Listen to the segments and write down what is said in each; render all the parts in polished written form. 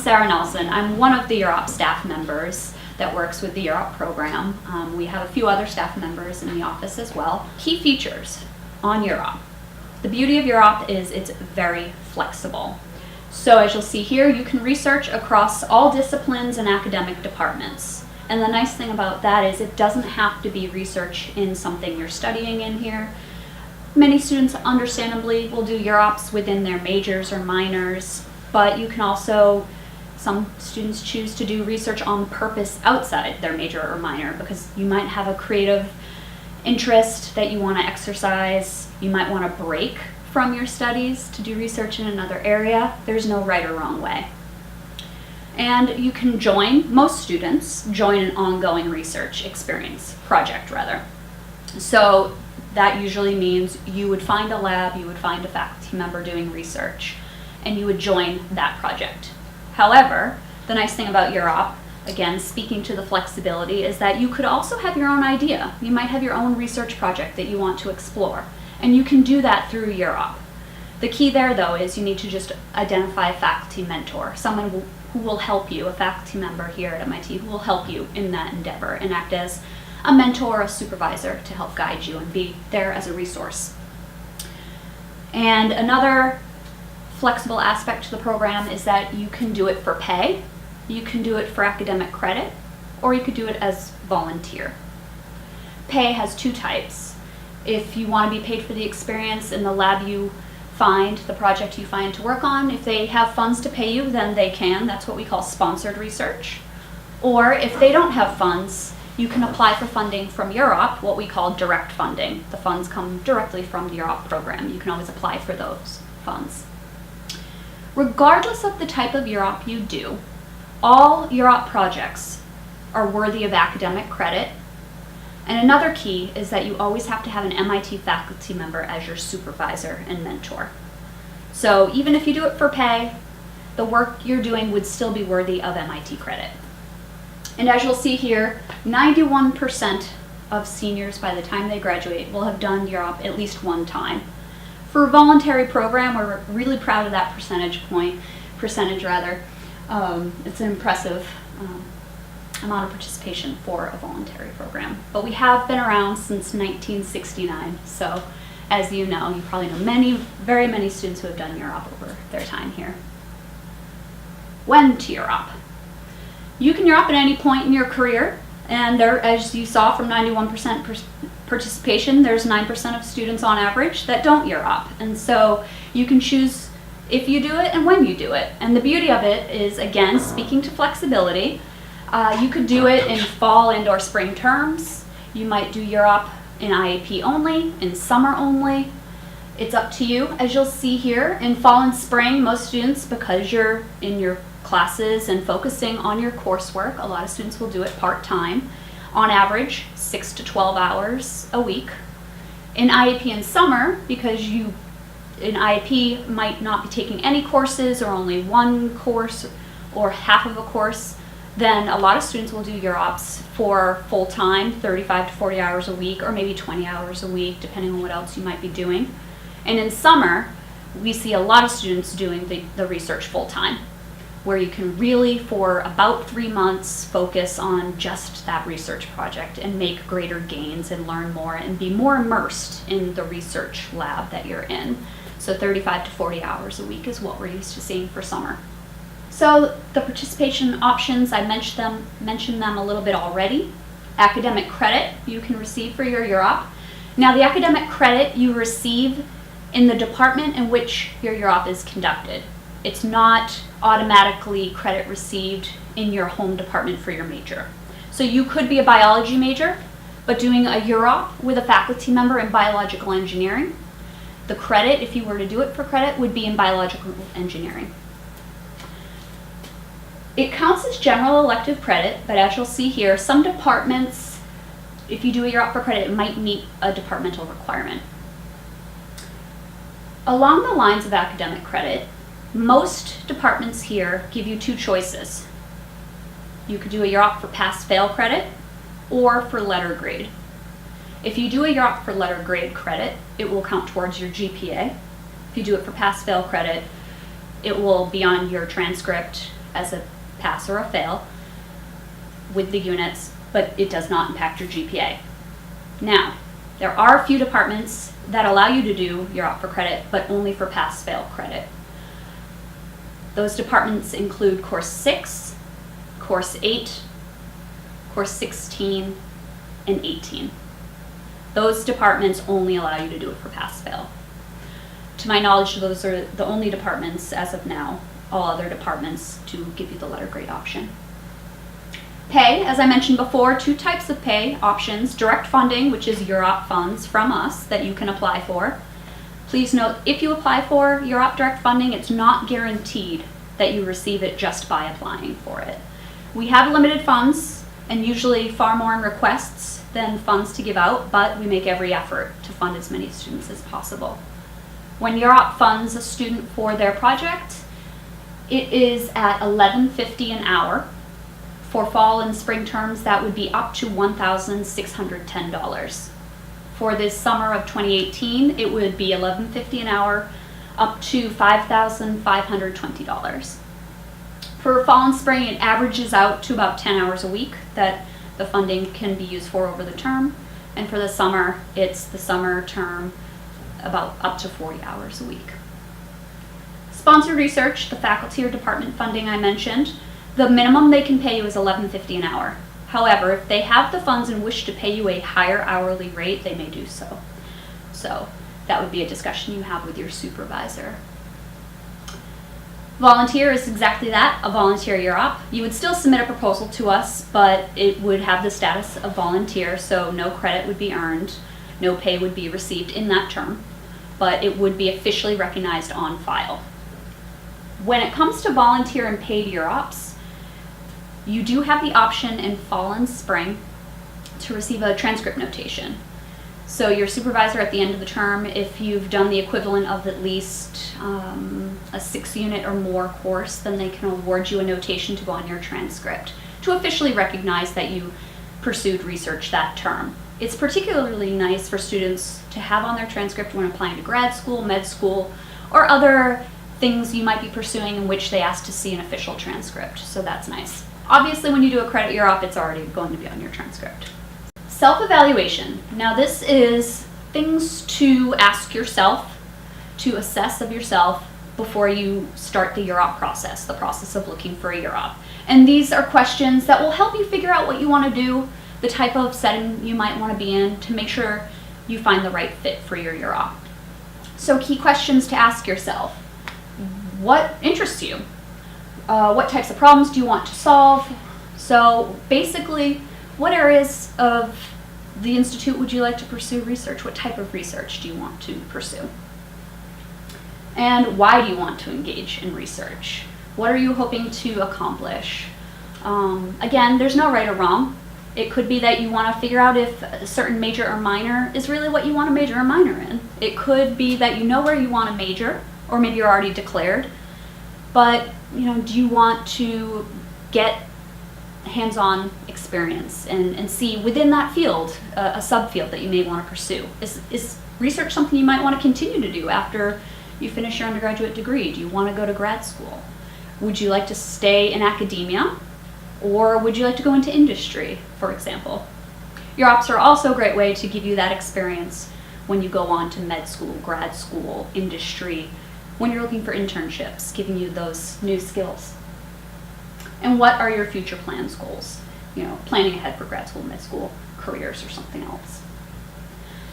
Sarah Nelson. I'm one of the UROP staff members that works with the UROP program. We have a few other staff members in the office as well. Key features on UROP. The beauty of UROP is it's very flexible. So as you'll see here, you can research across all disciplines and academic departments. And the nice thing about that is it doesn't have to be research in something you're studying in here. Many students, understandably, will do UROPs within their majors or minors, but you can also, some students choose to do research on purpose outside their major or minor because you might have a creative interest that you want to exercise. You might want to break from your studies to do research in another area. There's no right or wrong way. And you can most students join an ongoing research project rather. So that usually means you would find a lab, you would find a faculty member doing research, and you would join that project. However, the nice thing about UROP, again, speaking to the flexibility, is that you could also have your own idea. You might have your own research project that you want to explore, and you can do that through UROP. The key there, though, is you need to just identify a faculty mentor, someone who will help you, a faculty member here at MIT who will help you in that endeavor and act as a mentor or a supervisor to help guide you and be there as a resource. And another flexible aspect to the program is that you can do it for pay, you can do it for academic credit, or you could do it as volunteer. Pay has two types. If you want to be paid for the experience in the lab you find, the project you find to work on, if they have funds to pay you, then they can. That's what we call sponsored research. Or if they don't have funds, you can apply for funding from UROP, what we call direct funding. The funds come directly from the UROP program. You can always apply for those funds. Regardless of the type of UROP you do, all UROP projects are worthy of academic credit. And another key is that you always have to have an MIT faculty member as your supervisor and mentor. So even if you do it for pay, the work you're doing would still be worthy of MIT credit. And as you'll see here, 91% of seniors by the time they graduate will have done UROP at least one time. For a voluntary program, we're really proud of that percentage. It's an impressive amount of participation for a voluntary program. But we have been around since 1969, so as you know, you probably know very many students who have done UROP over their time here. When to UROP? You can UROP at any point in your career, and there, as you saw from 91% participation, there's 9% of students on average that don't UROP. And so you can choose if you do it and when you do it. And the beauty of it is, again, speaking to flexibility, you could do it in fall and/or spring terms. You might do UROP in IAP only, in summer only. It's up to you. As you'll see here, in fall and spring, most students, because you're in your classes and focusing on your coursework, a lot of students will do it part-time, on average 6 to 12 hours a week. In IAP in summer, because you in IAP might not be taking any courses or only one course or half of a course, then a lot of students will do UROPs for full-time, 35 to 40 hours a week, or maybe 20 hours a week, depending on what else you might be doing. And in summer, we see a lot of students doing the research full-time, where you can really, for about 3 months, focus on just that research project and make greater gains and learn more and be more immersed in the research lab that you're in. So 35 to 40 hours a week is what we're used to seeing for summer. So the participation options, I mentioned them a little bit already. Academic credit you can receive for your UROP. Now the academic credit you receive in the department in which your UROP is conducted. It's not automatically credit received in your home department for your major. So you could be a biology major, but doing a UROP with a faculty member in biological engineering. The credit, if you were to do it for credit, would be in biological engineering. It counts as general elective credit, but as you'll see here, some departments, if you do a UROP for credit, it might meet a departmental requirement. Along the lines of academic credit, most departments here give you two choices. You could do a UROP for pass-fail credit or for letter grade. If you do a UROP for letter grade credit, it will count towards your GPA. If you do it for pass-fail credit, it will be on your transcript as a pass or a fail with the units, but it does not impact your GPA. Now, there are a few departments that allow you to do UROP for credit, but only for pass-fail credit. Those departments include Course 6, Course 8, Course 16, and 18. Those departments only allow you to do it for pass-fail. To my knowledge, those are the only departments as of now. All other departments do give you the letter grade option. Pay, as I mentioned before, 2 types of pay options. Direct funding, which is UROP funds from us that you can apply for. Please note, if you apply for UROP direct funding, it's not guaranteed that you receive it just by applying for it. We have limited funds and usually far more in requests than funds to give out, but we make every effort to fund as many students as possible. When UROP funds a student for their project, it is at $11.50 an hour. For fall and spring terms, that would be up to $1,610. For this summer of 2018, it would be $11.50 an hour, up to $5,520. For fall and spring, it averages out to about 10 hours a week that the funding can be used for over the term. And for the summer, it's the summer term, about up to 40 hours a week. Sponsored research, the faculty or department funding I mentioned, the minimum they can pay you is $11.50 an hour. However, if they have the funds and wish to pay you a higher hourly rate, they may do so. So that would be a discussion you have with your supervisor. Volunteer is exactly that, a volunteer UROP. You would still submit a proposal to us, but it would have the status of volunteer, so no credit would be earned, no pay would be received in that term, but it would be officially recognized on file. When it comes to volunteer and paid UROPs, you do have the option in fall and spring to receive a transcript notation. So your supervisor at the end of the term, if you've done the equivalent of at least a 6-unit or more course, then they can award you a notation to go on your transcript to officially recognize that you pursued research that term. It's particularly nice for students to have on their transcript when applying to grad school, med school, or other things you might be pursuing in which they ask to see an official transcript, so that's nice. Obviously, when you do a credit UROP, it's already going to be on your transcript. Self-evaluation. Now this is things to ask yourself, to assess of yourself before you start the UROP process, the process of looking for a UROP. And these are questions that will help you figure out what you want to do, the type of setting you might want to be in to make sure you find the right fit for your UROP. So key questions to ask yourself. What interests you? What types of problems do you want to solve? So basically, what areas of the institute would you like to pursue research? What type of research do you want to pursue? And why do you want to engage in research? What are you hoping to accomplish? Again, there's no right or wrong. It could be that you want to figure out if a certain major or minor is really what you want to major or minor in. It could be that you know where you want to major, or maybe you're already declared, but do you want to get hands-on experience and see within that field a subfield that you may want to pursue? Is research something you might want to continue to do after you finish your undergraduate degree? Do you want to go to grad school? Would you like to stay in academia, or would you like to go into industry, for example? UROPs are also a great way to give you that experience when you go on to med school, grad school, industry, when you're looking for internships, giving you those new skills. And what are your future plans, goals? Planning ahead for grad school, med school, careers, or something else.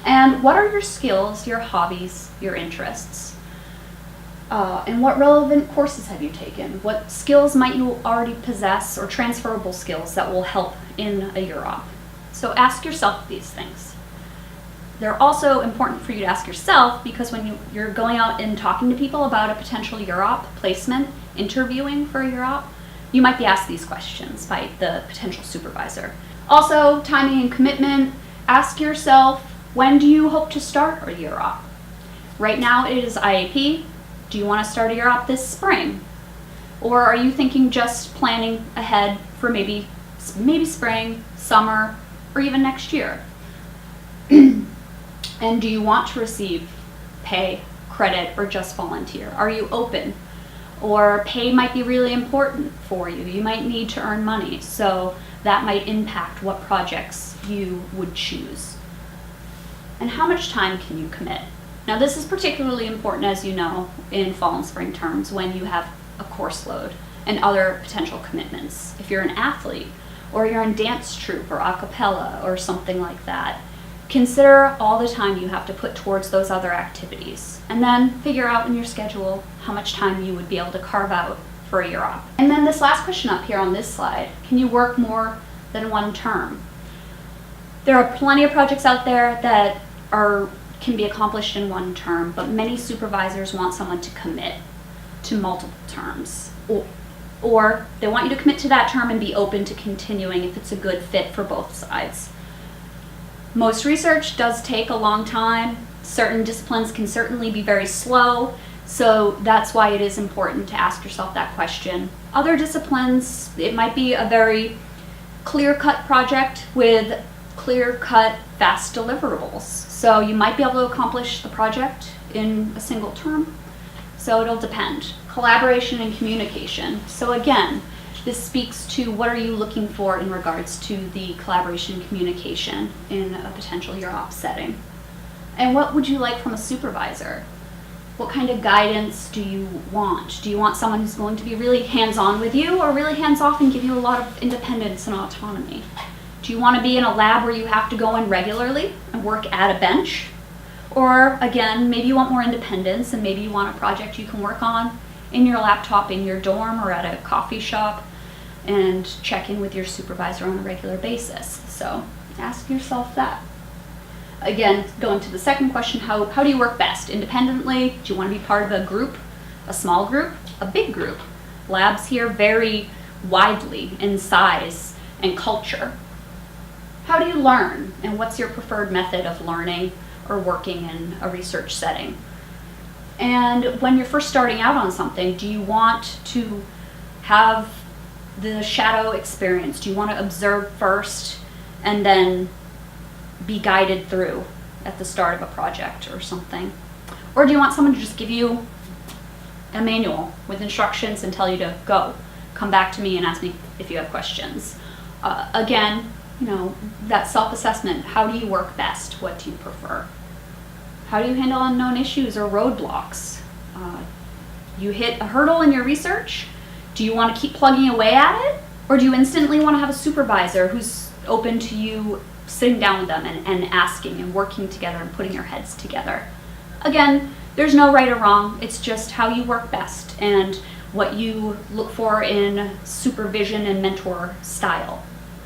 And what are your skills, your hobbies, your interests? And what relevant courses have you taken? What skills might you already possess, or transferable skills that will help in a UROP? So ask yourself these things. They're also important for you to ask yourself because when you're going out and talking to people about a potential UROP placement, interviewing for a UROP, you might be asked these questions by the potential supervisor. Also, timing and commitment. Ask yourself, when do you hope to start a UROP? Right now it is IAP. Do you want to start a UROP this spring? Or are you thinking just planning ahead for maybe spring, summer, or even next year? And do you want to receive pay, credit, or just volunteer? Are you open? Or pay might be really important for you. You might need to earn money, so that might impact what projects you would choose. And how much time can you commit? Now this is particularly important, as you know, in fall and spring terms when you have a course load and other potential commitments. If you're an athlete, or you're in dance troupe or a cappella or something like that, consider all the time you have to put towards those other activities, and then figure out in your schedule how much time you would be able to carve out for a UROP. And then this last question up here on this slide, can you work more than one term? There are plenty of projects out there that can be accomplished in one term, but many supervisors want someone to commit to multiple terms. Or they want you to commit to that term and be open to continuing if it's a good fit for both sides. Most research does take a long time. Certain disciplines can certainly be very slow, so that's why it is important to ask yourself that question. Other disciplines, it might be a very clear-cut project with clear-cut, fast deliverables. So you might be able to accomplish the project in a single term, so it'll depend. Collaboration and communication. So again, this speaks to what are you looking for in regards to the collaboration and communication in a potential UROP setting. And what would you like from a supervisor? What kind of guidance do you want? Do you want someone who's going to be really hands-on with you or really hands-off and give you a lot of independence and autonomy? Do you want to be in a lab where you have to go in regularly and work at a bench? Or again, maybe you want more independence and maybe you want a project you can work on in your laptop in your dorm or at a coffee shop and check in with your supervisor on a regular basis. So ask yourself that. Again, going to the second question, how do you work best? Independently? Do you want to be part of a group, a small group, a big group? Labs here vary widely in size and culture. How do you learn, and what's your preferred method of learning or working in a research setting? And when you're first starting out on something, do you want to have the shadow experience? Do you want to observe first and then be guided through at the start of a project or something? Or do you want someone to just give you a manual with instructions and tell you to go? Come back to me and ask me if you have questions. Again, that self-assessment. How do you work best? What do you prefer? How do you handle unknown issues or roadblocks? You hit a hurdle in your research. Do you want to keep plugging away at it? Or do you instantly want to have a supervisor who's open to you sitting down with them and asking and working together and putting your heads together? Again, there's no right or wrong. It's just how you work best and what you look for in supervision and mentor style.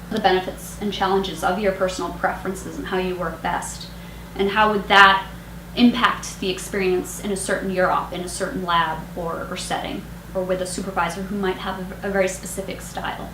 The benefits and challenges of your personal preferences and how you work best. And how would that impact the experience in a certain UROP, in a certain lab or setting, or with a supervisor who might have a very specific style.